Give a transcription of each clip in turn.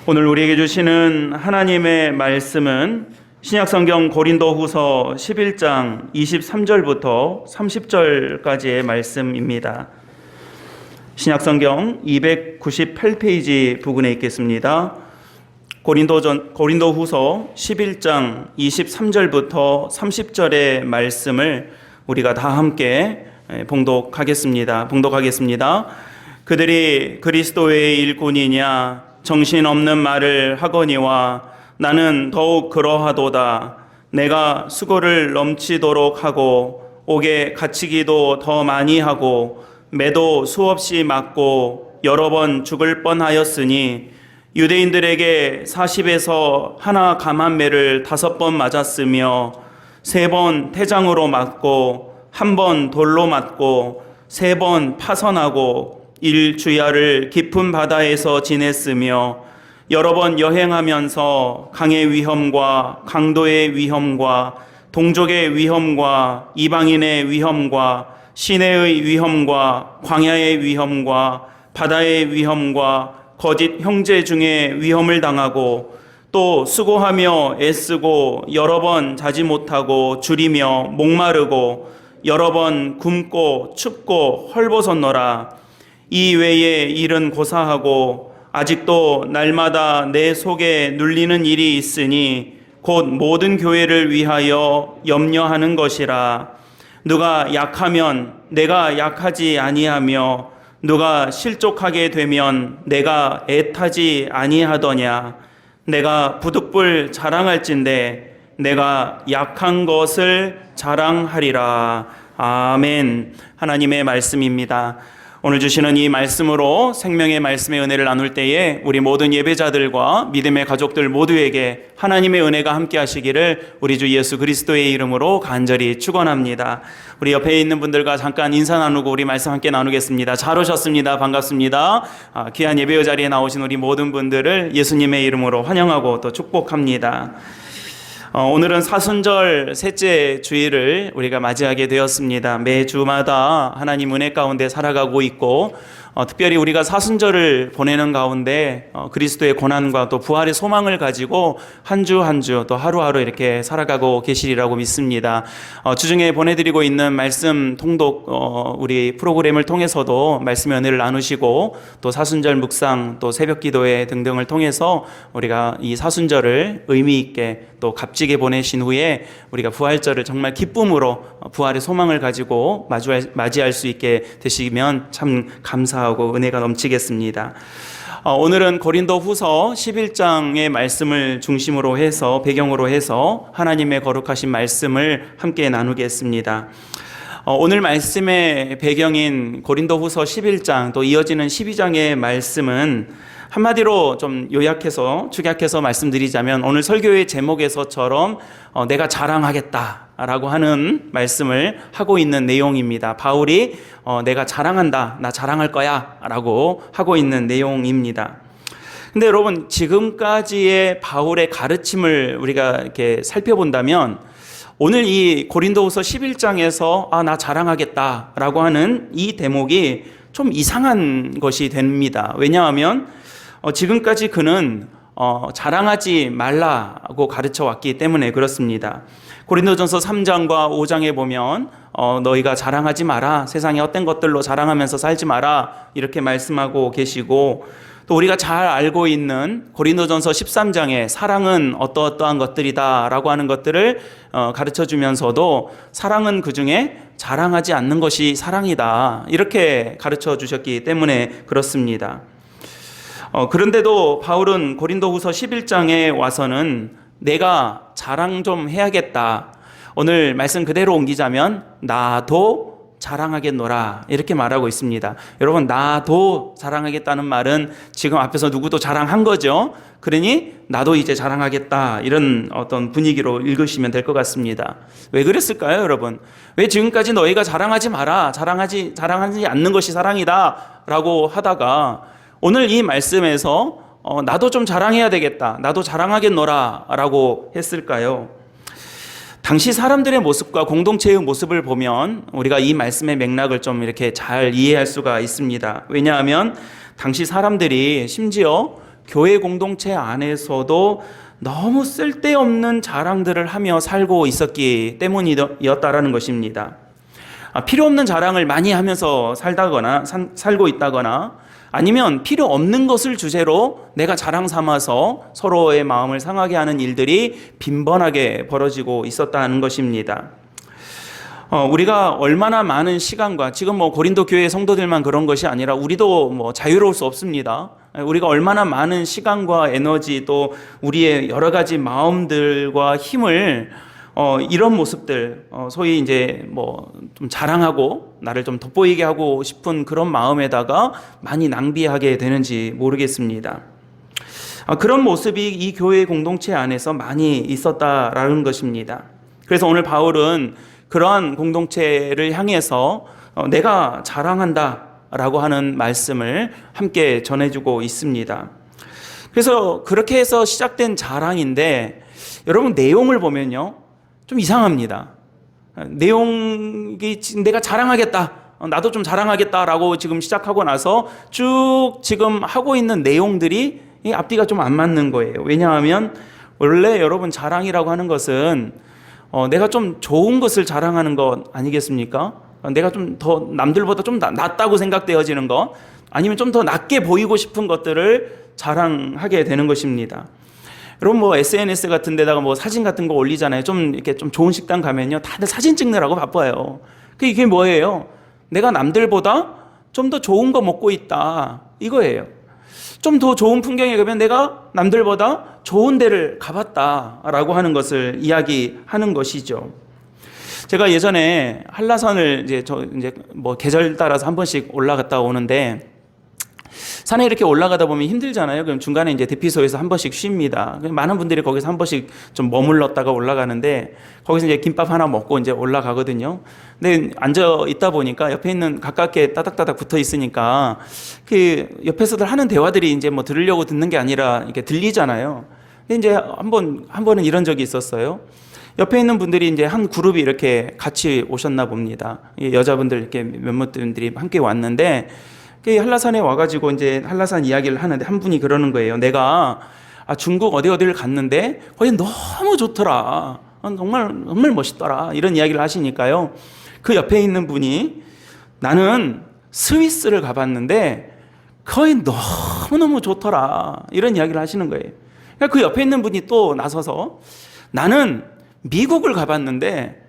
오늘 우리에게 주시는 하나님의 말씀은 신약성경 고린도후서 11장 23절부터 30절까지의 말씀입니다. 신약성경 298페이지 부근에 있겠습니다. 고린도후서 11장 23절부터 30절의 말씀을 우리가 다 함께 봉독하겠습니다. 그들이 그리스도의 일꾼이냐 정신없는 말을 하거니와 나는 더욱 그러하도다. 내가 수고를 넘치도록 하고 옥에 갇히기도 더 많이 하고 매도 수없이 맞고 여러 번 죽을 뻔하였으니 유대인들에게 40에서 하나 감한 매를 5번 맞았으며 3번 태장으로 맞고 1번 돌로 맞고 3번 파선하고 일주야를 깊은 바다에서 지냈으며 여러 번 여행하면서 강의 위험과 강도의 위험과 동족의 위험과 이방인의 위험과 시내의 위험과 광야의 위험과 바다의 위험과 거짓 형제 중에 위험을 당하고 또 수고하며 애쓰고 여러 번 자지 못하고 줄이며 목마르고 여러 번 굶고 춥고 헐벗었노라. 이 외에 일은 고사하고 아직도 날마다 내 속에 눌리는 일이 있으니 곧 모든 교회를 위하여 염려하는 것이라. 누가 약하면 내가 약하지 아니하며 누가 실족하게 되면 내가 애타지 아니하더냐. 내가 부득불 자랑할진대 내가 약한 것을 자랑하리라. 아멘. 하나님의 말씀입니다. 오늘 주시는 이 말씀으로 생명의 말씀의 은혜를 나눌 때에 우리 모든 예배자들과 믿음의 가족들 모두에게 하나님의 은혜가 함께 하시기를 우리 주 예수 그리스도의 이름으로 간절히 축원합니다. 우리 옆에 있는 분들과 잠깐 인사 나누고 우리 말씀 함께 나누겠습니다. 잘 오셨습니다. 반갑습니다. 귀한 예배 자리에 나오신 우리 모든 분들을 예수님의 이름으로 환영하고 또 축복합니다. 오늘은 사순절 셋째 주일을 우리가 맞이하게 되었습니다. 매주마다 하나님 은혜 가운데 살아가고 있고 특별히 우리가 사순절을 보내는 가운데 그리스도의 고난과 또 부활의 소망을 가지고 한 주 한 주 또 하루하루 이렇게 살아가고 계시리라고 믿습니다. 주중에 보내드리고 있는 말씀 통독 우리 프로그램을 통해서도 말씀의 은혜를 나누시고 또 사순절 묵상 또 새벽 기도회 등등을 통해서 우리가 이 사순절을 의미 있게 또 값지게 보내신 후에 우리가 부활절을 정말 기쁨으로 부활의 소망을 가지고 맞이할 수 있게 되시면 참 감사하고 은혜가 넘치겠습니다. 오늘은 고린도후서 11장의 말씀을 중심으로 해서 배경으로 해서 하나님의 거룩하신 말씀을 함께 나누겠습니다. 오늘 말씀의 배경인 고린도후서 11장 또 이어지는 12장의 말씀은 한마디로 좀 요약해서 축약해서 말씀드리자면 오늘 설교의 제목에서처럼 내가 자랑하겠다라고 하는 말씀을 하고 있는 내용입니다. 바울이 내가 자랑한다, 나 자랑할 거야 라고 하고 있는 내용입니다. 근데 여러분 지금까지의 바울의 가르침을 우리가 이렇게 살펴본다면 오늘 이 고린도후서 11장에서 나 자랑하겠다라고 하는 이 대목이 좀 이상한 것이 됩니다. 왜냐하면 지금까지 그는 자랑하지 말라고 가르쳐 왔기 때문에 그렇습니다. 고린도전서 3장과 5장에 보면 너희가 자랑하지 마라, 세상의 헛된 것들로 자랑하면서 살지 마라 이렇게 말씀하고 계시고 또 우리가 잘 알고 있는 고린도전서 13장에 사랑은 어떠어떠한 것들이다 라고 하는 것들을 가르쳐 주면서도 사랑은 그 중에 자랑하지 않는 것이 사랑이다 이렇게 가르쳐 주셨기 때문에 그렇습니다. 그런데도 바울은 고린도후서 11장에 와서는 내가 자랑 좀 해야겠다. 오늘 말씀 그대로 옮기자면 나도 자랑하겠노라 이렇게 말하고 있습니다. 여러분 나도 자랑하겠다는 말은 지금 앞에서 누구도 자랑한 거죠. 그러니 나도 이제 자랑하겠다 이런 어떤 분위기로 읽으시면 될 것 같습니다. 왜 그랬을까요 여러분? 왜 지금까지 너희가 자랑하지 마라, 자랑하지 않는 것이 사랑이다 라고 하다가 오늘 이 말씀에서 나도 좀 자랑해야 되겠다, 나도 자랑하겠노라 라고 했을까요? 당시 사람들의 모습과 공동체의 모습을 보면 우리가 이 말씀의 맥락을 좀 이렇게 잘 이해할 수가 있습니다. 왜냐하면 당시 사람들이 심지어 교회 공동체 안에서도 너무 쓸데없는 자랑들을 하며 살고 있었기 때문이었다라는 것입니다. 필요 없는 자랑을 많이 하면서 살고 있다거나 아니면 필요 없는 것을 주제로 내가 자랑 삼아서 서로의 마음을 상하게 하는 일들이 빈번하게 벌어지고 있었다는 것입니다. 우리가 얼마나 많은 시간과 지금 고린도 교회 성도들만 그런 것이 아니라 우리도 자유로울 수 없습니다. 우리가 얼마나 많은 시간과 에너지 또 우리의 여러 가지 마음들과 힘을 이런 모습들 소위 이제 좀 자랑하고 나를 좀 돋보이게 하고 싶은 그런 마음에다가 많이 낭비하게 되는지 모르겠습니다. 그런 모습이 이 교회 공동체 안에서 많이 있었다라는 것입니다. 그래서 오늘 바울은 그러한 공동체를 향해서 내가 자랑한다 라고 하는 말씀을 함께 전해주고 있습니다. 그래서 그렇게 해서 시작된 자랑인데 여러분 내용을 보면요 좀 이상합니다. 내용이 내가 자랑하겠다, 나도 좀 자랑하겠다라고 지금 시작하고 나서 쭉 지금 하고 있는 내용들이 앞뒤가 좀 안 맞는 거예요. 왜냐하면 원래 여러분 자랑이라고 하는 것은 내가 좀 좋은 것을 자랑하는 것 아니겠습니까? 내가 좀 더 남들보다 좀 낫다고 생각되어지는 것, 아니면 좀 더 낫게 보이고 싶은 것들을 자랑하게 되는 것입니다. 여러분 SNS 같은 데다가 사진 같은 거 올리잖아요. 좀 이렇게 좀 좋은 식당 가면요 다들 사진 찍느라고 바빠요. 이게 뭐예요? 내가 남들보다 좀 더 좋은 거 먹고 있다 이거예요. 좀 더 좋은 풍경에 가면 내가 남들보다 좋은 데를 가봤다라고 하는 것을 이야기하는 것이죠. 제가 예전에 한라산을 이제 계절 따라서 한 번씩 올라갔다 오는데 산에 이렇게 올라가다 보면 힘들잖아요. 그럼 중간에 이제 대피소에서 한 번씩 쉽니다. 많은 분들이 거기서 한 번씩 좀 머물렀다가 올라가는데 거기서 이제 김밥 하나 먹고 이제 올라가거든요. 근데 앉아 있다 보니까 옆에 있는 가깝게 따닥따닥 붙어 있으니까 그 옆에서들 하는 대화들이 이제 들으려고 듣는 게 아니라 이렇게 들리잖아요. 근데 이제 한 번은 이런 적이 있었어요. 옆에 있는 분들이 이제 한 그룹이 이렇게 같이 오셨나 봅니다. 여자분들 이렇게 몇몇 분들이 함께 왔는데 한라산에 와가지고 이제 한라산 이야기를 하는데 한 분이 그러는 거예요. 내가 중국 어디를 갔는데 거기 너무 좋더라. 정말 멋있더라. 이런 이야기를 하시니까요. 그 옆에 있는 분이 나는 스위스를 가봤는데 거기 너무너무 좋더라. 이런 이야기를 하시는 거예요. 그러니까 그 옆에 있는 분이 또 나서서 나는 미국을 가봤는데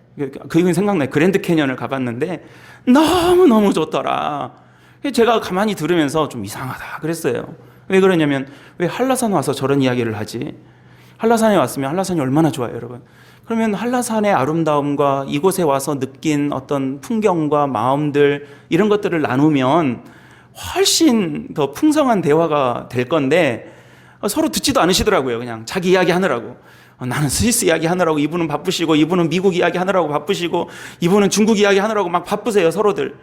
그게 생각나요. 그랜드 캐년을 가봤는데 너무너무 좋더라. 제가 가만히 들으면서 좀 이상하다 그랬어요. 왜 그러냐면 왜 한라산 와서 저런 이야기를 하지? 한라산에 왔으면 한라산이 얼마나 좋아요, 여러분. 그러면 한라산의 아름다움과 이곳에 와서 느낀 어떤 풍경과 마음들 이런 것들을 나누면 훨씬 더 풍성한 대화가 될 건데 서로 듣지도 않으시더라고요. 그냥 자기 이야기 하느라고. 나는 스위스 이야기 하느라고 이분은 바쁘시고 이분은 미국 이야기 하느라고 바쁘시고 이분은 중국 이야기 하느라고 막 바쁘세요, 서로들.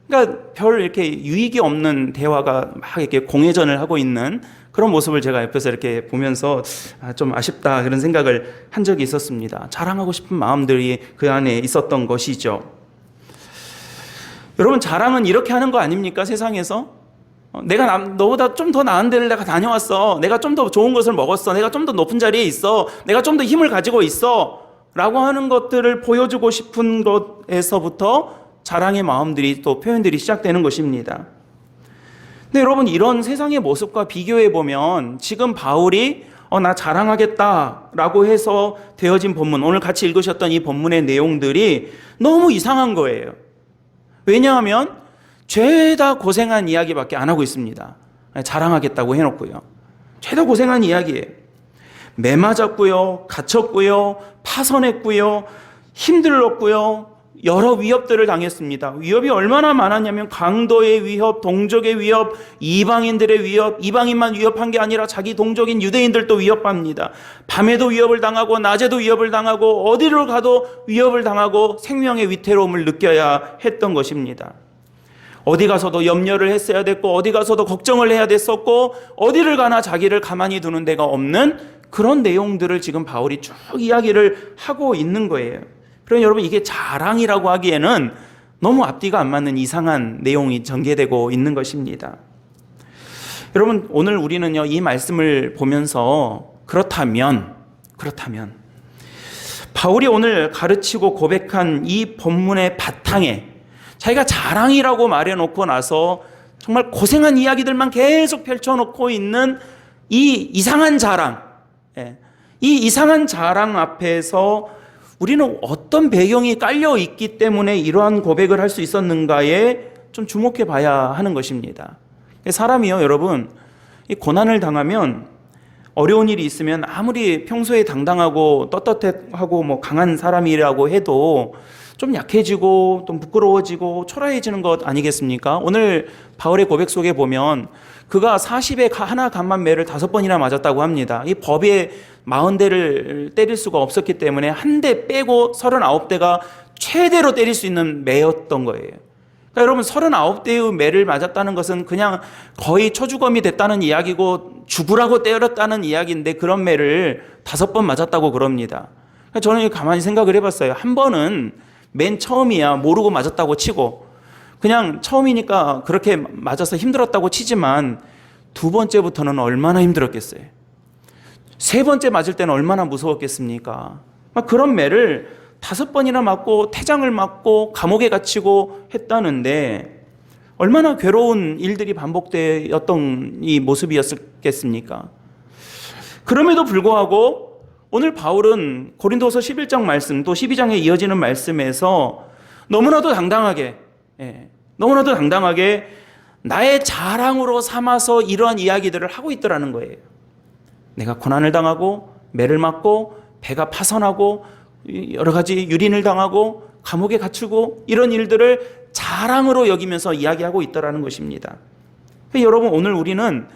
그러니까 별 이렇게 유익이 없는 대화가 막 이렇게 공회전을 하고 있는 그런 모습을 제가 옆에서 이렇게 보면서 좀 아쉽다 그런 생각을 한 적이 있었습니다. 자랑하고 싶은 마음들이 그 안에 있었던 것이죠. 여러분 자랑은 이렇게 하는 거 아닙니까? 세상에서 내가 너보다 좀 더 나은 데를 내가 다녀왔어. 내가 좀 더 좋은 것을 먹었어. 내가 좀 더 높은 자리에 있어. 내가 좀 더 힘을 가지고 있어. 라고 하는 것들을 보여주고 싶은 것에서부터 자랑의 마음들이 또 표현들이 시작되는 것입니다. 근데 여러분 이런 세상의 모습과 비교해 보면 지금 바울이 나 자랑하겠다라고 해서 되어진 본문, 오늘 같이 읽으셨던 이 본문의 내용들이 너무 이상한 거예요. 왜냐하면 죄다 고생한 이야기밖에 안 하고 있습니다. 자랑하겠다고 해놓고요. 죄다 고생한 이야기예요. 매 맞았고요, 갇혔고요, 파선했고요, 힘들었고요, 여러 위협들을 당했습니다. 위협이 얼마나 많았냐면 강도의 위협, 동족의 위협, 이방인들의 위협, 이방인만 위협한 게 아니라 자기 동족인 유대인들도 위협합니다. 밤에도 위협을 당하고 낮에도 위협을 당하고 어디를 가도 위협을 당하고 생명의 위태로움을 느껴야 했던 것입니다. 어디 가서도 염려를 했어야 됐고 어디 가서도 걱정을 해야 됐었고 어디를 가나 자기를 가만히 두는 데가 없는 그런 내용들을 지금 바울이 쭉 이야기를 하고 있는 거예요. 그러면 여러분 이게 자랑이라고 하기에는 너무 앞뒤가 안 맞는 이상한 내용이 전개되고 있는 것입니다. 여러분, 오늘 우리는요, 이 말씀을 보면서 그렇다면 바울이 오늘 가르치고 고백한 이 본문의 바탕에 자기가 자랑이라고 말해놓고 나서 정말 고생한 이야기들만 계속 펼쳐놓고 있는 이 이상한 자랑, 이 이상한 자랑 앞에서 우리는 어떤 배경이 깔려 있기 때문에 이러한 고백을 할 수 있었는가에 좀 주목해 봐야 하는 것입니다. 사람이요, 여러분, 이 고난을 당하면, 어려운 일이 있으면 아무리 평소에 당당하고 떳떳하고 뭐 강한 사람이라고 해도 좀 약해지고 좀 부끄러워지고 초라해지는 것 아니겠습니까? 오늘 바울의 고백 속에 보면 그가 40에 하나 감만 매를 5번이나 맞았다고 합니다. 이 법에 40대를 때릴 수가 없었기 때문에 한 대 빼고 39대가 최대로 때릴 수 있는 매였던 거예요. 그러니까 여러분, 39대의 매를 맞았다는 것은 그냥 거의 초주검이 됐다는 이야기고 죽으라고 때렸다는 이야기인데 그런 매를 5번 맞았다고 그럽니다. 그러니까 저는 가만히 생각을 해봤어요. 한 번은 맨 처음이야 모르고 맞았다고 치고 그냥 처음이니까 그렇게 맞아서 힘들었다고 치지만 2번째부터는 얼마나 힘들었겠어요. 3번째 맞을 때는 얼마나 무서웠겠습니까? 그런 매를 5번이나 맞고 태장을 맞고 감옥에 갇히고 했다는데 얼마나 괴로운 일들이 반복되었던 이 모습이었겠습니까? 그럼에도 불구하고 오늘 바울은 고린도서 11장 말씀 또 12장에 이어지는 말씀에서 너무나도 당당하게 나의 자랑으로 삼아서 이러한 이야기들을 하고 있더라는 거예요. 내가 고난을 당하고 매를 맞고 배가 파선하고 여러 가지 유린을 당하고 감옥에 갇히고 이런 일들을 자랑으로 여기면서 이야기하고 있더라는 것입니다. 여러분, 오늘 우리는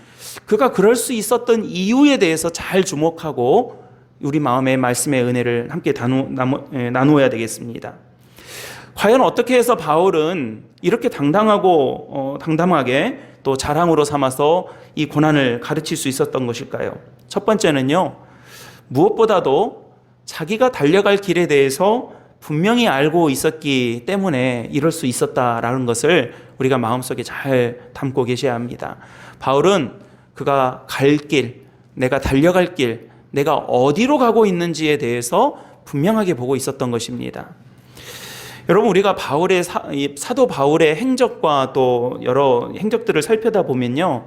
그가 그럴 수 있었던 이유에 대해서 잘 주목하고 우리 마음의 말씀의 은혜를 함께 나누어야 되겠습니다. 과연 어떻게 해서 바울은 이렇게 당당하게 또 자랑으로 삼아서 이 고난을 가르칠 수 있었던 것일까요? 첫 번째는요, 무엇보다도 자기가 달려갈 길에 대해서 분명히 알고 있었기 때문에 이럴 수 있었다라는 것을 우리가 마음속에 잘 담고 계셔야 합니다. 바울은 그가 갈 길, 내가 달려갈 길, 내가 어디로 가고 있는지에 대해서 분명하게 보고 있었던 것입니다. 여러분, 우리가 사도 바울의 행적과 또 여러 행적들을 살펴다 보면요,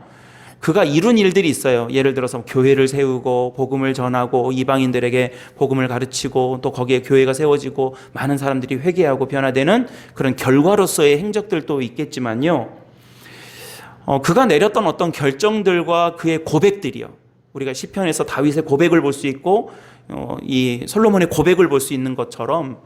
그가 이룬 일들이 있어요. 예를 들어서 교회를 세우고 복음을 전하고 이방인들에게 복음을 가르치고 또 거기에 교회가 세워지고 많은 사람들이 회개하고 변화되는 그런 결과로서의 행적들도 있겠지만요, 그가 내렸던 어떤 결정들과 그의 고백들이요, 우리가 시편에서 다윗의 고백을 볼 수 있고 이 솔로몬의 고백을 볼 수 있는 것처럼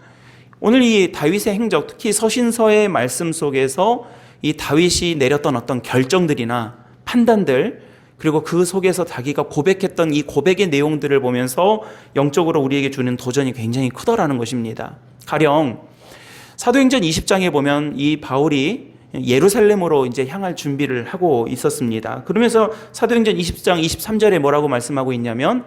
오늘 이 다윗의 행적, 특히 서신서의 말씀 속에서 이 다윗이 내렸던 어떤 결정들이나 판단들, 그리고 그 속에서 자기가 고백했던 이 고백의 내용들을 보면서 영적으로 우리에게 주는 도전이 굉장히 크더라는 것입니다. 가령 사도행전 20장에 보면 이 바울이 예루살렘으로 이제 향할 준비를 하고 있었습니다. 그러면서 사도행전 20장 23절에 뭐라고 말씀하고 있냐면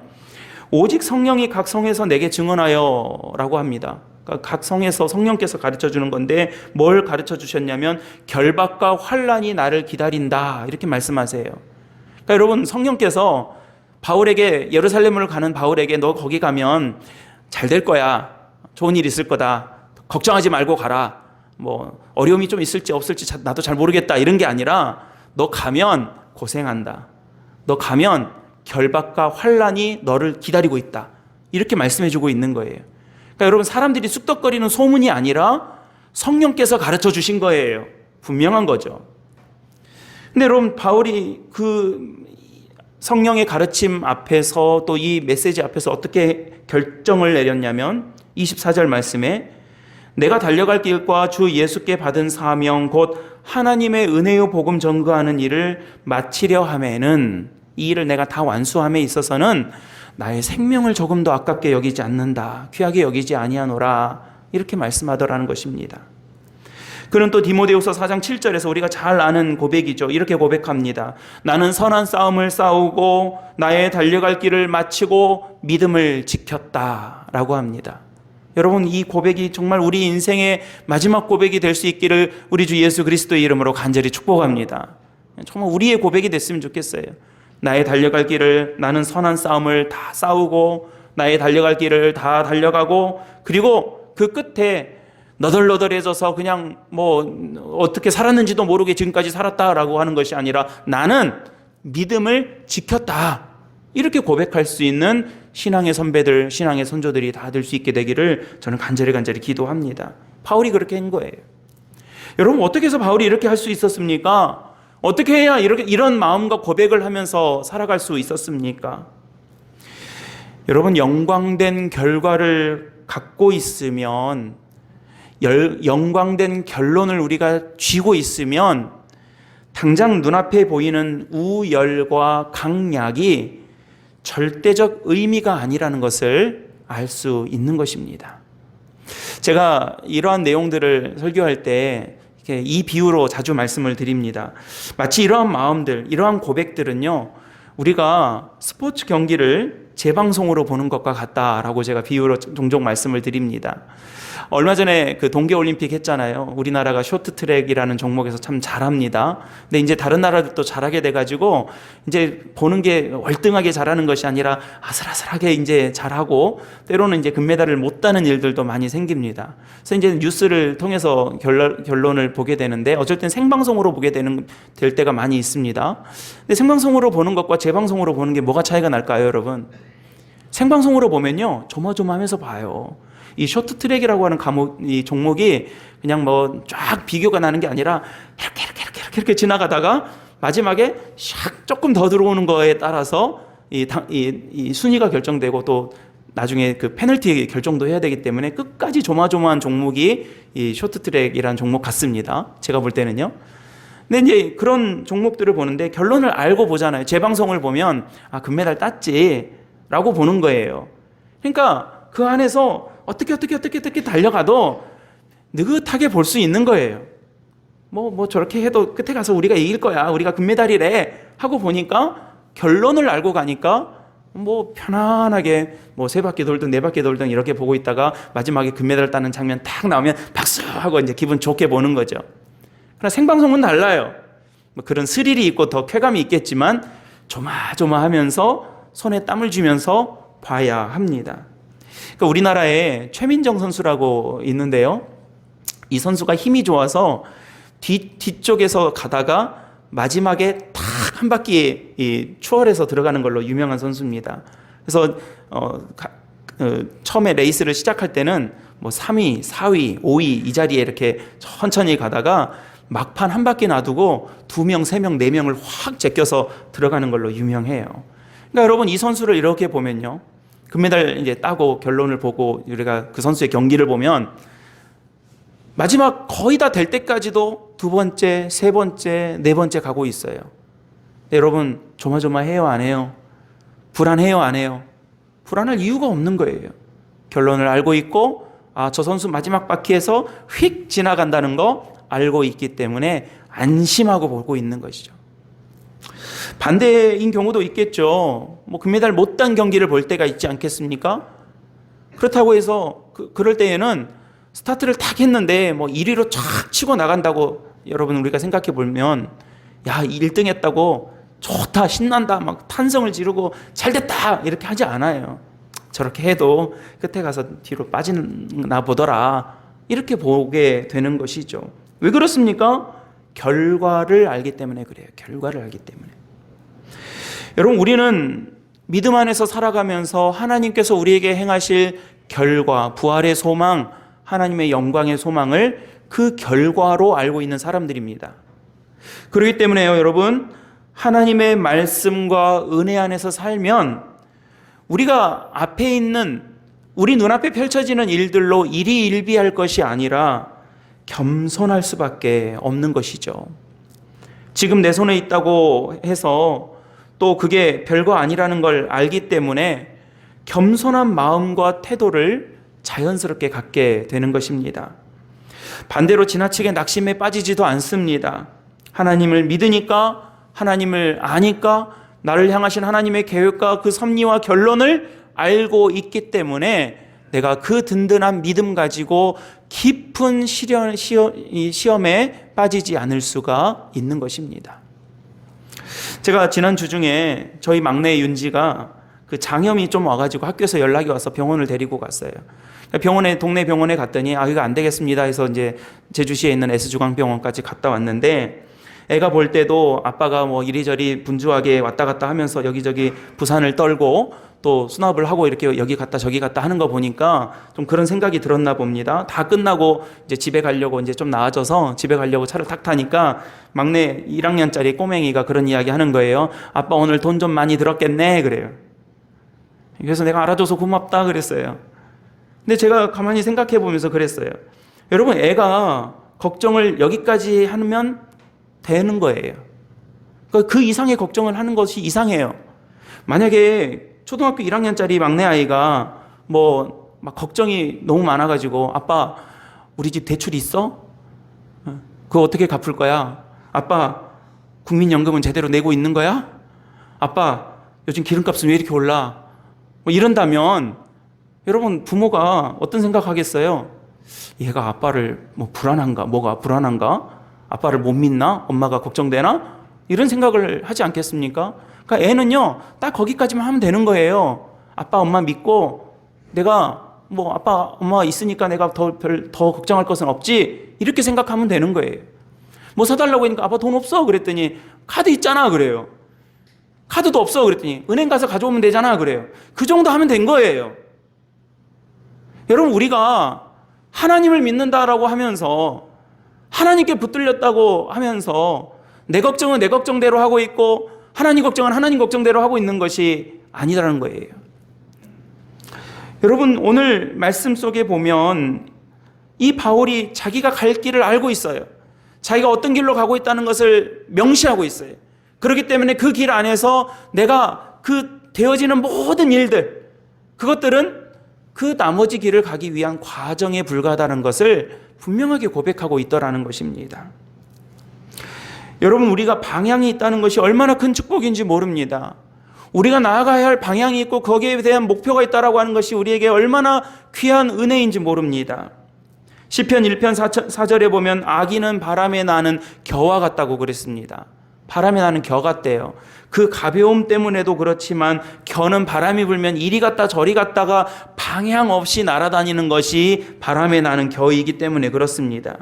오직 성령이 각 성에서 내게 증언하여 라고 합니다. 각 성에서 성령께서 가르쳐 주는 건데 뭘 가르쳐 주셨냐면 결박과 환난이 나를 기다린다, 이렇게 말씀하세요. 그러니까 여러분, 성령께서 바울에게, 예루살렘을 가는 바울에게 너 거기 가면 잘 될 거야, 좋은 일 있을 거다, 걱정하지 말고 가라, 뭐 어려움이 좀 있을지 없을지 나도 잘 모르겠다, 이런 게 아니라 너 가면 고생한다, 너 가면 결박과 환난이 너를 기다리고 있다, 이렇게 말씀해 주고 있는 거예요. 그러니까 여러분, 사람들이 쑥덕거리는 소문이 아니라 성령께서 가르쳐 주신 거예요. 분명한 거죠. 근데 여러분, 바울이 그 성령의 가르침 앞에서 또 이 메시지 앞에서 어떻게 결정을 내렸냐면 24절 말씀에 내가 달려갈 길과 주 예수께 받은 사명 곧 하나님의 은혜의 복음 전거하는 일을 마치려 하면은, 이 일을 내가 다 완수함에 있어서는 나의 생명을 조금도 아깝게 여기지 않는다, 귀하게 여기지 아니하노라, 이렇게 말씀하더라는 것입니다. 그는 또 디모데후서 4장 7절에서 우리가 잘 아는 고백이죠. 이렇게 고백합니다. 나는 선한 싸움을 싸우고 나의 달려갈 길을 마치고 믿음을 지켰다라고 합니다. 여러분, 이 고백이 정말 우리 인생의 마지막 고백이 될 수 있기를 우리 주 예수 그리스도의 이름으로 간절히 축복합니다. 정말 우리의 고백이 됐으면 좋겠어요. 나의 달려갈 길을, 나는 선한 싸움을 다 싸우고 나의 달려갈 길을 다 달려가고, 그리고 그 끝에 너덜너덜해져서 그냥 어떻게 살았는지도 모르게 지금까지 살았다라고 하는 것이 아니라 나는 믿음을 지켰다, 이렇게 고백할 수 있는 신앙의 선배들, 신앙의 선조들이 다 될 수 있게 되기를 저는 간절히 기도합니다. 바울이 그렇게 한 거예요. 여러분, 어떻게 해서 바울이 이렇게 할 수 있었습니까? 어떻게 해야 이런 마음과 고백을 하면서 살아갈 수 있었습니까? 여러분, 영광된 결과를 갖고 있으면, 영광된 결론을 우리가 쥐고 있으면 당장 눈앞에 보이는 우열과 강약이 절대적 의미가 아니라는 것을 알 수 있는 것입니다. 제가 이러한 내용들을 설교할 때 이 비유로 자주 말씀을 드립니다. 마치 이러한 마음들, 이러한 고백들은요, 우리가 스포츠 경기를 재방송으로 보는 것과 같다라고 제가 비유로 종종 말씀을 드립니다. 얼마 전에 그 동계올림픽 했잖아요. 우리나라가 쇼트트랙이라는 종목에서 참 잘합니다. 근데 이제 다른 나라들도 잘하게 돼가지고 이제 보는 게 월등하게 잘하는 것이 아니라 아슬아슬하게 이제 잘하고, 때로는 이제 금메달을 못 따는 일들도 많이 생깁니다. 그래서 이제 뉴스를 통해서 결론을 보게 되는데, 어쩔 땐 생방송으로 보게 될 때가 많이 있습니다. 근데 생방송으로 보는 것과 재방송으로 보는 게 뭐가 차이가 날까요, 여러분? 생방송으로 보면요, 조마조마하면서 봐요. 이 쇼트트랙이라고 하는 이 종목이 그냥 쫙 비교가 나는 게 아니라 이렇게 지나가다가 마지막에 샥 조금 더 들어오는 거에 따라서 이 순위가 결정되고, 또 나중에 그 페널티 결정도 해야 되기 때문에 끝까지 조마조마한 종목이 이 쇼트트랙이라는 종목 같습니다. 제가 볼 때는요. 근데 이제 그런 종목들을 보는데 결론을 알고 보잖아요. 재방송을 보면 금메달 땄지라고 보는 거예요. 그러니까 그 안에서 어떻게 달려가도 느긋하게 볼 수 있는 거예요. 저렇게 해도 끝에 가서 우리가 이길 거야, 우리가 금메달이래 하고 보니까, 결론을 알고 가니까 편안하게 세 바퀴 돌든 네 바퀴 돌든 이렇게 보고 있다가 마지막에 금메달 따는 장면 딱 나오면 박수 하고 이제 기분 좋게 보는 거죠. 그러나 생방송은 달라요. 그런 스릴이 있고 더 쾌감이 있겠지만 조마조마하면서 손에 땀을 쥐면서 봐야 합니다. 그러니까 우리나라에 최민정 선수라고 있는데요. 이 선수가 힘이 좋아서 뒤쪽에서 가다가 마지막에 탁 한 바퀴 추월해서 들어가는 걸로 유명한 선수입니다. 그래서 처음에 레이스를 시작할 때는 3위, 4위, 5위 이 자리에 이렇게 천천히 가다가 막판 한 바퀴 놔두고 2명, 3명, 4명을 확 제껴서 들어가는 걸로 유명해요. 그러니까 여러분, 이 선수를 이렇게 보면요, 금메달 이제 따고 결론을 보고 우리가 그 선수의 경기를 보면 마지막 거의 다 될 때까지도 2번째, 3번째, 4번째 가고 있어요. 여러분, 조마조마해요, 안 해요? 불안해요, 안 해요? 불안할 이유가 없는 거예요. 결론을 알고 있고, 저 선수 마지막 바퀴에서 휙 지나간다는 거 알고 있기 때문에 안심하고 보고 있는 것이죠. 반대인 경우도 있겠죠. 금메달 못 딴 경기를 볼 때가 있지 않겠습니까? 그렇다고 해서 그럴 때에는 스타트를 탁 했는데 1위로 쫙 치고 나간다고 여러분 우리가 생각해 보면, 1등 했다고 좋다, 신난다, 탄성을 지르고 잘됐다 이렇게 하지 않아요. 저렇게 해도 끝에 가서 뒤로 빠지나 보더라, 이렇게 보게 되는 것이죠. 왜 그렇습니까? 결과를 알기 때문에 그래요. 결과를 알기 때문에. 여러분, 우리는 믿음 안에서 살아가면서 하나님께서 우리에게 행하실 결과, 부활의 소망, 하나님의 영광의 소망을 그 결과로 알고 있는 사람들입니다. 그렇기 때문에요, 여러분, 하나님의 말씀과 은혜 안에서 살면 우리가 앞에 있는, 우리 눈앞에 펼쳐지는 일들로 일희일비할 것이 아니라 겸손할 수밖에 없는 것이죠. 지금 내 손에 있다고 해서 또 그게 별거 아니라는 걸 알기 때문에 겸손한 마음과 태도를 자연스럽게 갖게 되는 것입니다. 반대로 지나치게 낙심에 빠지지도 않습니다. 하나님을 믿으니까, 하나님을 아니까, 나를 향하신 하나님의 계획과 그 섭리와 결론을 알고 있기 때문에 내가 그 든든한 믿음 가지고 깊은 시험에 빠지지 않을 수가 있는 것입니다. 제가 지난 주 중에 저희 막내 윤지가 그 장염이 좀 와가지고 학교에서 연락이 와서 병원을 데리고 갔어요. 동네 병원에 갔더니 이거 안 되겠습니다 해서 이제 제주시에 있는 S중앙병원까지 갔다 왔는데, 애가 볼 때도 아빠가 뭐 이리저리 분주하게 왔다 갔다 하면서 여기저기 부산을 떨고 또 수납을 하고 이렇게 여기 갔다 저기 갔다 하는 거 보니까 좀 그런 생각이 들었나 봅니다. 다 끝나고 이제 집에 가려고, 이제 좀 나아져서 집에 가려고 차를 탁 타니까 막내 1학년짜리 꼬맹이가 그런 이야기 하는 거예요. 아빠 오늘 돈 좀 많이 들었겠네 그래요. 그래서 내가 알아줘서 고맙다 그랬어요. 근데 제가 가만히 생각해 보면서 그랬어요. 여러분, 애가 걱정을 여기까지 하면 되는 거예요. 그러니까 그 이상의 걱정을 하는 것이 이상해요. 만약에 초등학교 1학년짜리 막내 아이가 뭐 막 걱정이 너무 많아가지고, 아빠 우리 집 대출 있어? 그거 어떻게 갚을 거야? 아빠 국민연금은 제대로 내고 있는 거야? 아빠 요즘 기름값은 왜 이렇게 올라? 뭐 이런다면 여러분, 부모가 어떤 생각하겠어요? 얘가 아빠를 뭐 불안한가? 뭐가 불안한가? 아빠를 못 믿나? 엄마가 걱정되나? 이런 생각을 하지 않겠습니까? 그러니까 애는요, 딱 거기까지만 하면 되는 거예요. 아빠 엄마 믿고 내가 뭐 아빠 엄마 있으니까 내가 더 걱정할 것은 없지, 이렇게 생각하면 되는 거예요. 뭐 사달라고 하니까 아빠 돈 없어 그랬더니 카드 있잖아 그래요. 카드도 없어 그랬더니 은행 가서 가져오면 되잖아 그래요. 그 정도 하면 된 거예요. 여러분, 우리가 하나님을 믿는다라고 하면서, 하나님께 붙들렸다고 하면서 내 걱정은 내 걱정대로 하고 있고 하나님 걱정은 하나님 걱정대로 하고 있는 것이 아니라는 거예요. 여러분, 오늘 말씀 속에 보면 이 바울이 자기가 갈 길을 알고 있어요. 자기가 어떤 길로 가고 있다는 것을 명시하고 있어요. 그렇기 때문에 그 길 안에서 내가 그 되어지는 모든 일들, 그것들은 그 나머지 길을 가기 위한 과정에 불과하다는 것을 분명하게 고백하고 있더라는 것입니다. 여러분, 우리가 방향이 있다는 것이 얼마나 큰 축복인지 모릅니다. 우리가 나아가야 할 방향이 있고 거기에 대한 목표가 있다라고 하는 것이 우리에게 얼마나 귀한 은혜인지 모릅니다. 시편 1편 4절에 보면 아기는 바람에 나는 겨와 같다고 그랬습니다. 바람에 나는 겨 같대요. 그 가벼움 때문에도 그렇지만 겨는 바람이 불면 이리 갔다 저리 갔다가 방향 없이 날아다니는 것이 바람에 나는 겨이기 때문에 그렇습니다.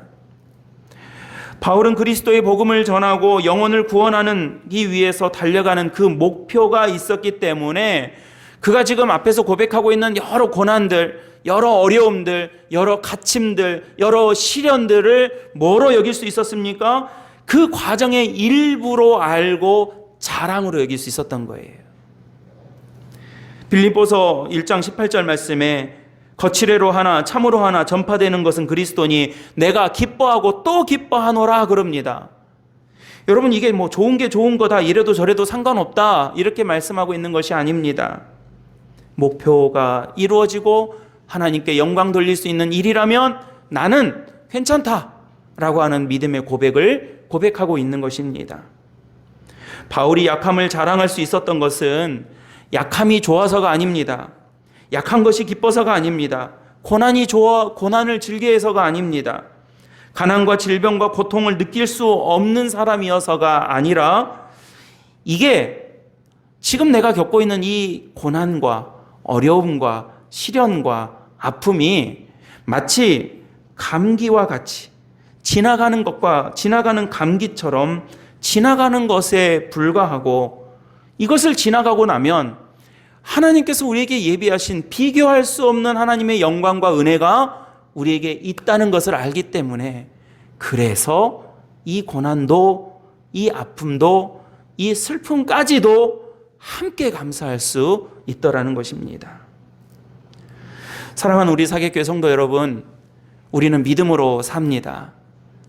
바울은 그리스도의 복음을 전하고 영혼을 구원하기 위해서 달려가는 그 목표가 있었기 때문에 그가 지금 앞에서 고백하고 있는 여러 고난들, 여러 어려움들, 여러 갇힘들, 여러 시련들을 뭐로 여길 수 있었습니까? 그 과정의 일부로 알고 자랑으로 여길 수 있었던 거예요. 빌립보서 1장 18절 말씀에 거칠애로 하나 참으로 하나 전파되는 것은 그리스도니 내가 기뻐하고 또 기뻐하노라 그럽니다. 여러분, 이게 뭐 좋은 게 좋은 거다, 이래도 저래도 상관없다, 이렇게 말씀하고 있는 것이 아닙니다. 목표가 이루어지고 하나님께 영광 돌릴 수 있는 일이라면 나는 괜찮다라고 하는 믿음의 고백을 고백하고 있는 것입니다. 바울이 약함을 자랑할 수 있었던 것은 약함이 좋아서가 아닙니다. 약한 것이 기뻐서가 아닙니다. 고난이 좋아 고난을 즐겨해서가 아닙니다. 가난과 질병과 고통을 느낄 수 없는 사람이어서가 아니라, 이게 지금 내가 겪고 있는 이 고난과 어려움과 시련과 아픔이 마치 감기와 같이 지나가는 것과 지나가는 감기처럼 지나가는 것에 불과하고, 이것을 지나가고 나면 하나님께서 우리에게 예비하신 비교할 수 없는 하나님의 영광과 은혜가 우리에게 있다는 것을 알기 때문에, 그래서 이 고난도, 이 아픔도, 이 슬픔까지도 함께 감사할 수 있더라는 것입니다. 사랑하는 우리 사객교회 성도 여러분, 우리는 믿음으로 삽니다.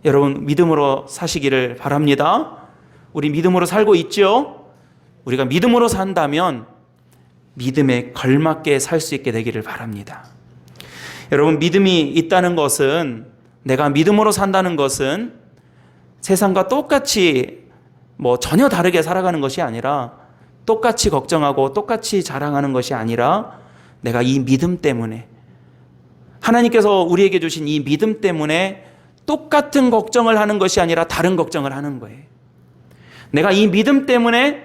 여러분, 믿음으로 사시기를 바랍니다. 우리 믿음으로 살고 있죠? 우리가 믿음으로 산다면 믿음에 걸맞게 살 수 있게 되기를 바랍니다. 여러분, 믿음이 있다는 것은, 내가 믿음으로 산다는 것은 세상과 똑같이 전혀 다르게 살아가는 것이 아니라, 똑같이 걱정하고 똑같이 자랑하는 것이 아니라, 내가 이 믿음 때문에, 하나님께서 우리에게 주신 이 믿음 때문에 똑같은 걱정을 하는 것이 아니라 다른 걱정을 하는 거예요. 내가 이 믿음 때문에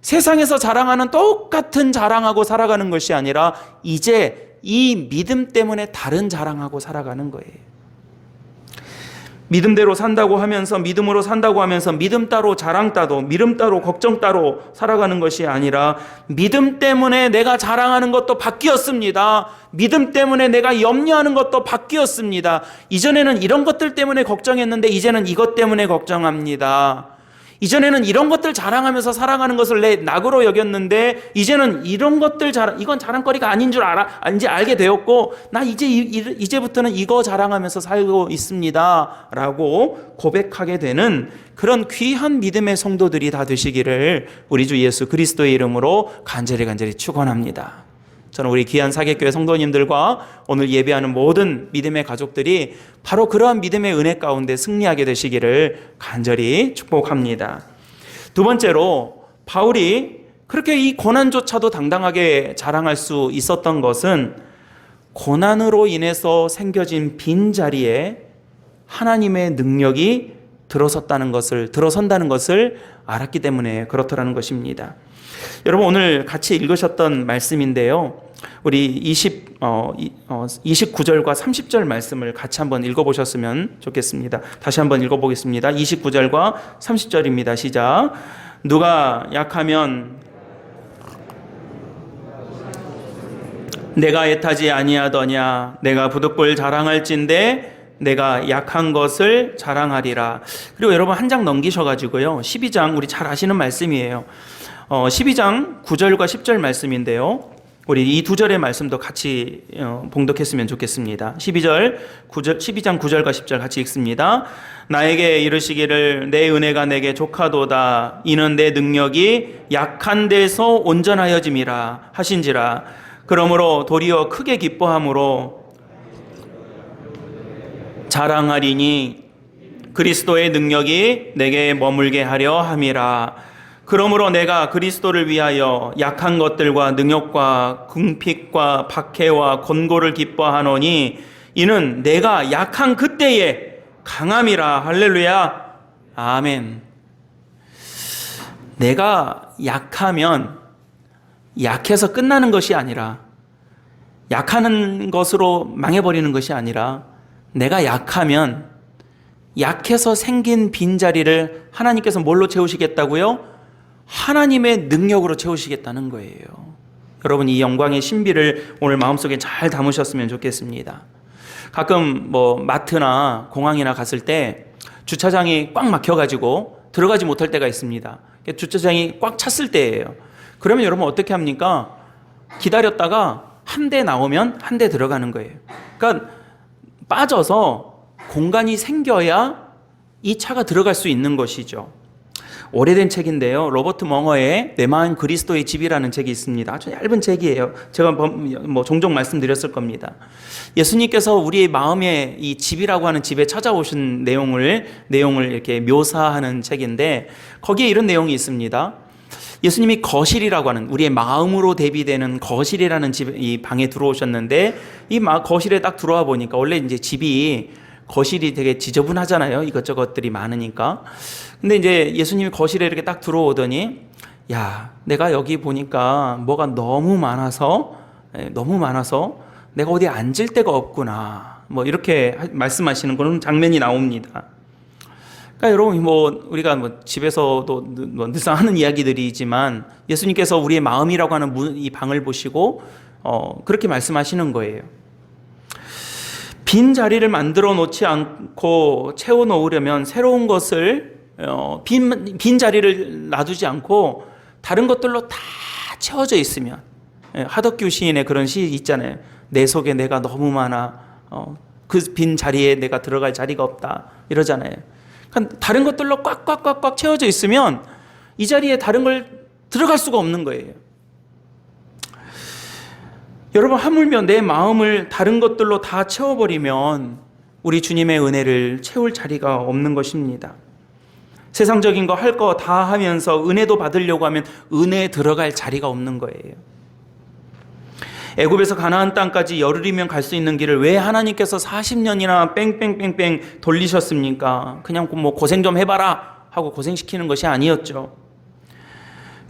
세상에서 자랑하는 똑같은 자랑하고 살아가는 것이 아니라 이제 이 믿음 때문에 다른 자랑하고 살아가는 거예요. 믿음대로 산다고 하면서, 믿음으로 산다고 하면서 믿음 따로 자랑 따로, 믿음 따로 걱정 따로 살아가는 것이 아니라 믿음 때문에 내가 자랑하는 것도 바뀌었습니다. 믿음 때문에 내가 염려하는 것도 바뀌었습니다. 이전에는 이런 것들 때문에 걱정했는데 이제는 이것 때문에 걱정합니다. 이전에는 이런 것들 자랑하면서 살아가는 것을 내 낙으로 여겼는데 이제는 이런 것들 이건 자랑거리가 아닌 줄 알게 되었고, 나 이제부터는 이거 자랑하면서 살고 있습니다 라고 고백하게 되는 그런 귀한 믿음의 성도들이 다 되시기를 우리 주 예수 그리스도의 이름으로 간절히 축원합니다. 저는 우리 귀한 사객교회 성도님들과 오늘 예배하는 모든 믿음의 가족들이 바로 그러한 믿음의 은혜 가운데 승리하게 되시기를 간절히 축복합니다. 두 번째로, 바울이 그렇게 이 고난조차도 당당하게 자랑할 수 있었던 것은 고난으로 인해서 생겨진 빈자리에 하나님의 능력이 들어선다는 것을 알았기 때문에 그렇더라는 것입니다. 여러분, 오늘 같이 읽으셨던 말씀인데요, 우리 29절과 30절 말씀을 같이 한번 읽어보셨으면 좋겠습니다. 다시 한번 읽어보겠습니다. 29절과 30절입니다. 시작. 누가 약하면 내가 애타지 아니하더냐, 내가 부득불 자랑할진대 내가 약한 것을 자랑하리라. 그리고 여러분 한 장 넘기셔가지고요, 12장, 우리 잘 아시는 말씀이에요. 12장 9절과 10절 말씀인데요, 우리 이 두 절의 말씀도 같이 봉독했으면 좋겠습니다. 12장 9절과 10절 같이 읽습니다. 나에게 이르시기를 내 은혜가 내게 족하도다. 이는 내 능력이 약한 데서 온전하여짐이라 하신지라. 그러므로 도리어 크게 기뻐함으로 자랑하리니 그리스도의 능력이 내게 머물게 하려 함이라. 그러므로 내가 그리스도를 위하여 약한 것들과 능욕과 궁핍과 박해와 권고를 기뻐하노니 이는 내가 약한 그때에 강함이라. 할렐루야. 아멘. 내가 약하면 약해서 끝나는 것이 아니라, 약하는 것으로 망해버리는 것이 아니라, 내가 약하면 약해서 생긴 빈자리를 하나님께서 뭘로 채우시겠다고요? 하나님의 능력으로 채우시겠다는 거예요. 여러분, 이 영광의 신비를 오늘 마음속에 잘 담으셨으면 좋겠습니다. 가끔 마트나 공항이나 갔을 때 주차장이 꽉 막혀가지고 들어가지 못할 때가 있습니다. 주차장이 꽉 찼을 때예요. 그러면 여러분 어떻게 합니까? 기다렸다가 한 대 나오면 한 대 들어가는 거예요. 그러니까 빠져서 공간이 생겨야 이 차가 들어갈 수 있는 것이죠. 오래된 책인데요, 로버트 멍어의 내 마음 그리스도의 집이라는 책이 있습니다. 아주 얇은 책이에요. 제가 종종 말씀드렸을 겁니다. 예수님께서 우리의 마음의 이 집이라고 하는 집에 찾아오신 내용을 이렇게 묘사하는 책인데, 거기에 이런 내용이 있습니다. 예수님이 거실이라고 하는, 우리의 마음으로 대비되는 거실이라는 이 방에 들어오셨는데, 이 거실에 딱 들어와 보니까, 원래 이제 집이 거실이 되게 지저분하잖아요. 이것저것들이 많으니까. 근데 이제 예수님이 거실에 이렇게 딱 들어오더니, 야, 내가 여기 보니까 뭐가 너무 많아서 내가 어디 앉을 데가 없구나. 이렇게 말씀하시는 그런 장면이 나옵니다. 그러니까 여러분, 우리가 집에서도 늘상 하는 이야기들이지만 예수님께서 우리의 마음이라고 하는 이 방을 보시고 그렇게 말씀하시는 거예요. 빈 자리를 만들어 놓지 않고 채워 놓으려면, 새로운 것을 빈 자리를 놔두지 않고 다른 것들로 다 채워져 있으면, 하덕규 시인의 그런 시 있잖아요. 내 속에 내가 너무 많아, 그 빈 자리에 내가 들어갈 자리가 없다, 이러잖아요. 그러니까 다른 것들로 꽉 채워져 있으면 이 자리에 다른 걸 들어갈 수가 없는 거예요. 여러분, 하물며 내 마음을 다른 것들로 다 채워버리면 우리 주님의 은혜를 채울 자리가 없는 것입니다. 세상적인 거 할 거 다 하면서 은혜도 받으려고 하면 은혜에 들어갈 자리가 없는 거예요. 애굽에서 가나안 땅까지 열흘이면 갈 수 있는 길을 왜 하나님께서 40년이나 뺑뺑뺑뺑 돌리셨습니까? 그냥 고생 좀 해봐라 하고 고생시키는 것이 아니었죠.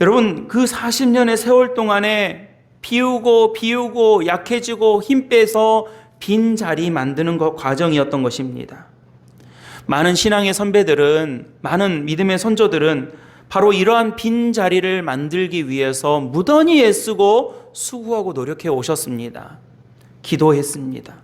여러분, 그 40년의 세월 동안에 비우고 약해지고 힘 빼서 빈 자리 만드는 것 과정이었던 것입니다. 많은 신앙의 선배들은, 많은 믿음의 선조들은 바로 이러한 빈 자리를 만들기 위해서 무던히 애쓰고 수고하고 노력해 오셨습니다. 기도했습니다.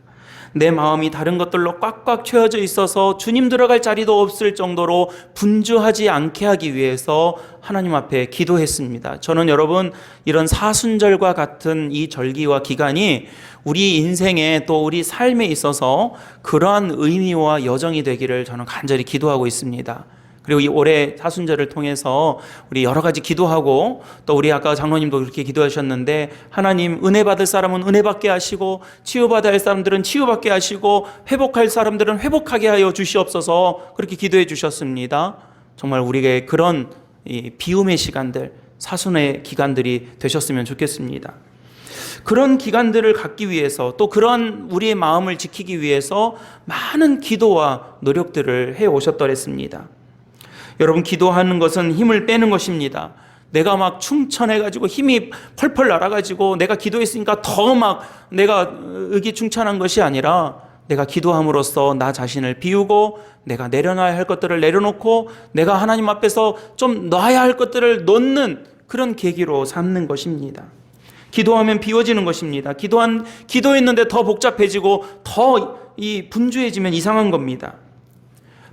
내 마음이 다른 것들로 꽉꽉 채워져 있어서 주님 들어갈 자리도 없을 정도로 분주하지 않게 하기 위해서 하나님 앞에 기도했습니다. 저는 여러분, 이런 사순절과 같은 이 절기와 기간이 우리 인생에 또 우리 삶에 있어서 그러한 의미와 여정이 되기를 저는 간절히 기도하고 있습니다. 그리고 이 올해 사순절을 통해서 우리 여러 가지 기도하고, 또 우리 아까 장로님도 그렇게 기도하셨는데, 하나님 은혜 받을 사람은 은혜 받게 하시고, 치유받아야 할 사람들은 치유받게 하시고, 회복할 사람들은 회복하게 하여 주시옵소서, 그렇게 기도해 주셨습니다. 정말 우리에게 그런 비움의 시간들, 사순의 기간들이 되셨으면 좋겠습니다. 그런 기간들을 갖기 위해서, 또 그런 우리의 마음을 지키기 위해서 많은 기도와 노력들을 해 오셨더랬습니다. 여러분, 기도하는 것은 힘을 빼는 것입니다. 내가 막 충천해가지고 힘이 펄펄 날아가지고 내가 기도했으니까 더 막 내가 의기충천한 것이 아니라, 내가 기도함으로써 나 자신을 비우고 내가 내려놔야 할 것들을 내려놓고 내가 하나님 앞에서 좀 놔야 할 것들을 놓는 그런 계기로 삼는 것입니다. 기도하면 비워지는 것입니다. 기도했는데 더 복잡해지고 더 분주해지면 이상한 겁니다.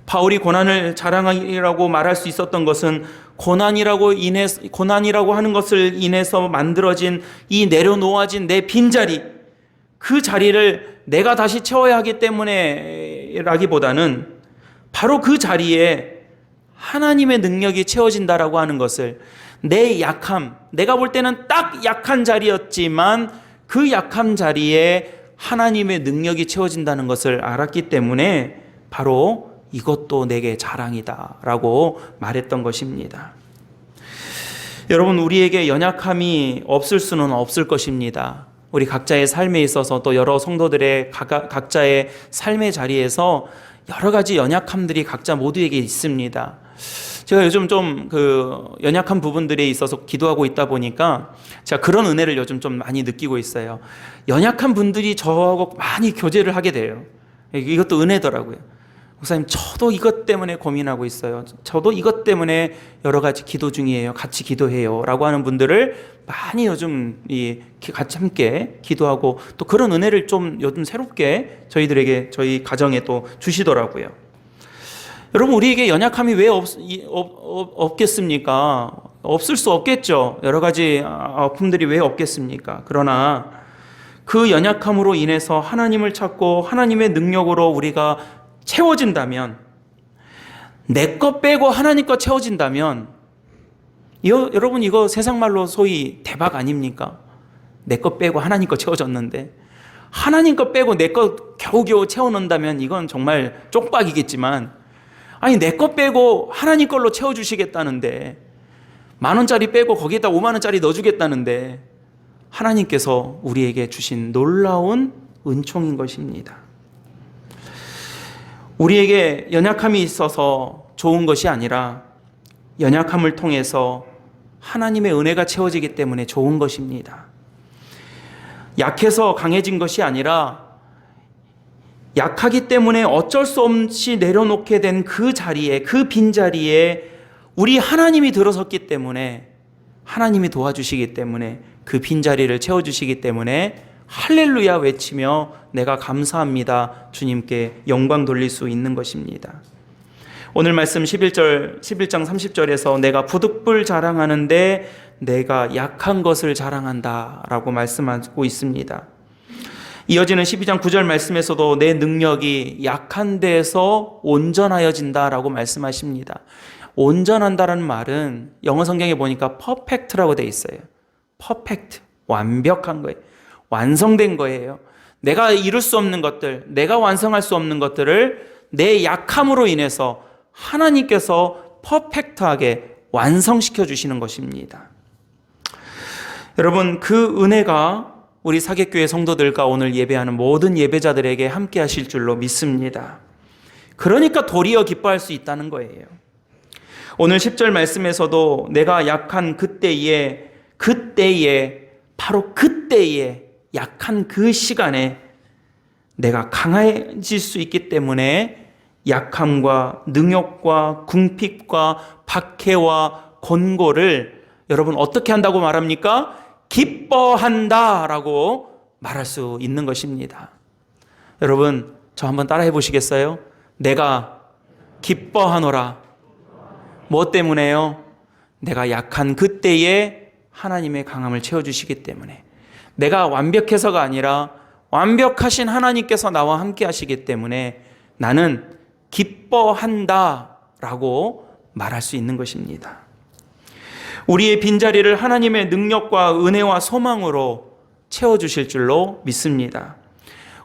바울이 고난을 자랑이라고 말할 수 있었던 것은 고난이라고 하는 것을 인해서 만들어진 이 내려놓아진 내 빈자리, 그 자리를 내가 다시 채워야 하기 때문에 라기보다는 바로 그 자리에 하나님의 능력이 채워진다라고 하는 것을, 내 약함, 내가 볼 때는 딱 약한 자리였지만 그 약한 자리에 하나님의 능력이 채워진다는 것을 알았기 때문에 바로 이것도 내게 자랑이다 라고 말했던 것입니다. 여러분, 우리에게 연약함이 없을 수는 없을 것입니다. 우리 각자의 삶에 있어서, 또 여러 성도들의 각자의 삶의 자리에서 여러 가지 연약함들이 각자 모두에게 있습니다. 제가 요즘 좀 연약한 부분들에 있어서 기도하고 있다 보니까 제가 그런 은혜를 요즘 좀 많이 느끼고 있어요. 연약한 분들이 저하고 많이 교제를 하게 돼요. 이것도 은혜더라고요. 목사님, 저도 이것 때문에 고민하고 있어요. 저도 이것 때문에 여러 가지 기도 중이에요. 같이 기도해요. 라고 하는 분들을 많이 요즘 같이 함께 기도하고, 또 그런 은혜를 좀 요즘 새롭게 저희들에게, 저희 가정에 또 주시더라고요. 여러분, 우리에게 연약함이 왜 없겠습니까? 없을 수 없겠죠. 여러 가지 아픔들이 왜 없겠습니까? 그러나 그 연약함으로 인해서 하나님을 찾고 하나님의 능력으로 우리가 채워진다면, 내 것 빼고 하나님 것 채워진다면, 여러분, 이거 세상 말로 소위 대박 아닙니까? 내 것 빼고 하나님 것 채워졌는데, 하나님 것 빼고 내 것 겨우겨우 채워놓는다면 이건 정말 쪽박이겠지만, 아니, 내 것 빼고 하나님 걸로 채워주시겠다는데, 10,000원짜리 빼고 거기에다 50,000원짜리 넣어주겠다는데, 하나님께서 우리에게 주신 놀라운 은총인 것입니다. 우리에게 연약함이 있어서 좋은 것이 아니라 연약함을 통해서 하나님의 은혜가 채워지기 때문에 좋은 것입니다. 약해서 강해진 것이 아니라 약하기 때문에 어쩔 수 없이 내려놓게 된 그 자리에, 그 빈자리에 우리 하나님이 들어섰기 때문에, 하나님이 도와주시기 때문에, 그 빈자리를 채워주시기 때문에 할렐루야 외치며 내가 감사합니다, 주님께 영광 돌릴 수 있는 것입니다. 오늘 말씀 11장 30절에서 내가 부득불 자랑하는데 내가 약한 것을 자랑한다 라고 말씀하고 있습니다. 이어지는 12장 9절 말씀에서도 내 능력이 약한 데에서 온전하여진다 라고 말씀하십니다. 온전한다라는 말은 영어 성경에 보니까 퍼펙트라고 되어 있어요. 퍼펙트, 완벽한 거예요. 완성된 거예요. 내가 이룰 수 없는 것들, 내가 완성할 수 없는 것들을 내 약함으로 인해서 하나님께서 퍼펙트하게 완성시켜 주시는 것입니다. 여러분, 그 은혜가 우리 사객교회 성도들과 오늘 예배하는 모든 예배자들에게 함께 하실 줄로 믿습니다. 그러니까 도리어 기뻐할 수 있다는 거예요. 오늘 10절 말씀에서도 내가 약한 그때에 바로 그때에 약한 그 시간에 내가 강해질 수 있기 때문에 약함과 능욕과 궁핍과 박해와 권고를 여러분 어떻게 한다고 말합니까? 기뻐한다라고 말할 수 있는 것입니다. 여러분 저 한번 따라해 보시겠어요? 내가 기뻐하노라. 무엇 때문에요? 내가 약한 그때에 하나님의 강함을 채워주시기 때문에, 내가 완벽해서가 아니라 완벽하신 하나님께서 나와 함께 하시기 때문에 나는 기뻐한다라고 말할 수 있는 것입니다. 우리의 빈자리를 하나님의 능력과 은혜와 소망으로 채워주실 줄로 믿습니다.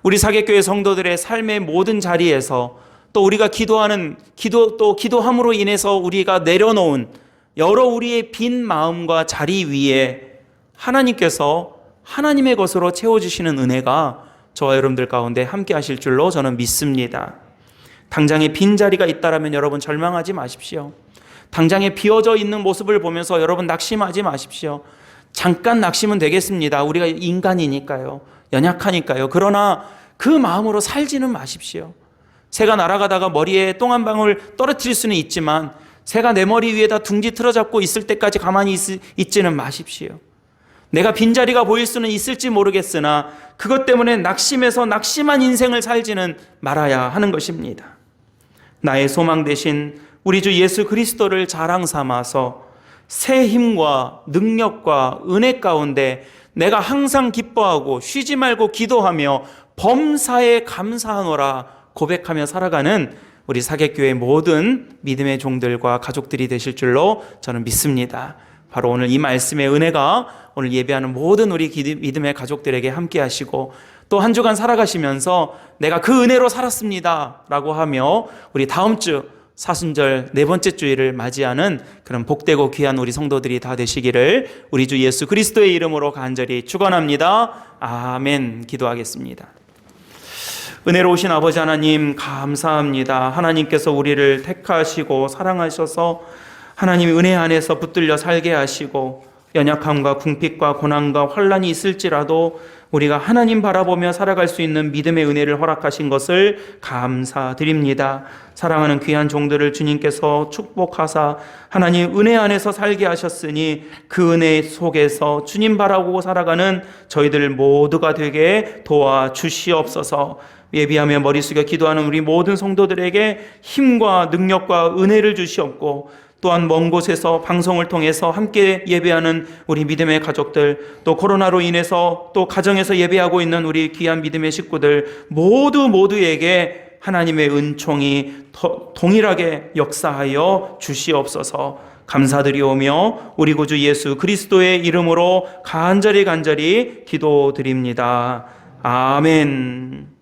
우리 사개교회 성도들의 삶의 모든 자리에서 또 우리가 기도함으로 인해서 우리가 내려놓은 여러 우리의 빈 마음과 자리 위에 하나님께서 하나님의 것으로 채워주시는 은혜가 저와 여러분들 가운데 함께 하실 줄로 저는 믿습니다. 당장에 빈자리가 있다라면 여러분 절망하지 마십시오. 당장에 비어져 있는 모습을 보면서 여러분 낙심하지 마십시오. 잠깐 낙심은 되겠습니다. 우리가 인간이니까요. 연약하니까요. 그러나 그 마음으로 살지는 마십시오. 새가 날아가다가 머리에 똥 한 방울 떨어뜨릴 수는 있지만 새가 내 머리 위에다 둥지 틀어잡고 있을 때까지 가만히 있지는 마십시오. 내가 빈자리가 보일 수는 있을지 모르겠으나 그것 때문에 낙심해서 낙심한 인생을 살지는 말아야 하는 것입니다. 나의 소망 대신 우리 주 예수 그리스도를 자랑 삼아서 새 힘과 능력과 은혜 가운데 내가 항상 기뻐하고 쉬지 말고 기도하며 범사에 감사하노라 고백하며 살아가는 우리 사개교회 모든 믿음의 종들과 가족들이 되실 줄로 저는 믿습니다. 바로 오늘 이 말씀의 은혜가 오늘 예배하는 모든 우리 믿음의 가족들에게 함께 하시고 또 한 주간 살아가시면서 내가 그 은혜로 살았습니다 라고 하며 우리 다음 주 사순절 네 번째 주일을 맞이하는 그런 복되고 귀한 우리 성도들이 다 되시기를 우리 주 예수 그리스도의 이름으로 간절히 축원합니다. 아멘. 기도하겠습니다. 은혜로우신 아버지 하나님 감사합니다. 하나님께서 우리를 택하시고 사랑하셔서 하나님 은혜 안에서 붙들려 살게 하시고 연약함과 궁핍과 고난과 환난이 있을지라도 우리가 하나님 바라보며 살아갈 수 있는 믿음의 은혜를 허락하신 것을 감사드립니다. 사랑하는 귀한 종들을 주님께서 축복하사 하나님 은혜 안에서 살게 하셨으니 그 은혜 속에서 주님 바라보고 살아가는 저희들 모두가 되게 도와주시옵소서. 예비하며 머리 숙여 기도하는 우리 모든 성도들에게 힘과 능력과 은혜를 주시옵고 또한 먼 곳에서 방송을 통해서 함께 예배하는 우리 믿음의 가족들, 또 코로나로 인해서 또 가정에서 예배하고 있는 우리 귀한 믿음의 식구들 모두에게 하나님의 은총이 동일하게 역사하여 주시옵소서. 감사드리오며 우리 구주 예수 그리스도의 이름으로 간절히 기도드립니다. 아멘.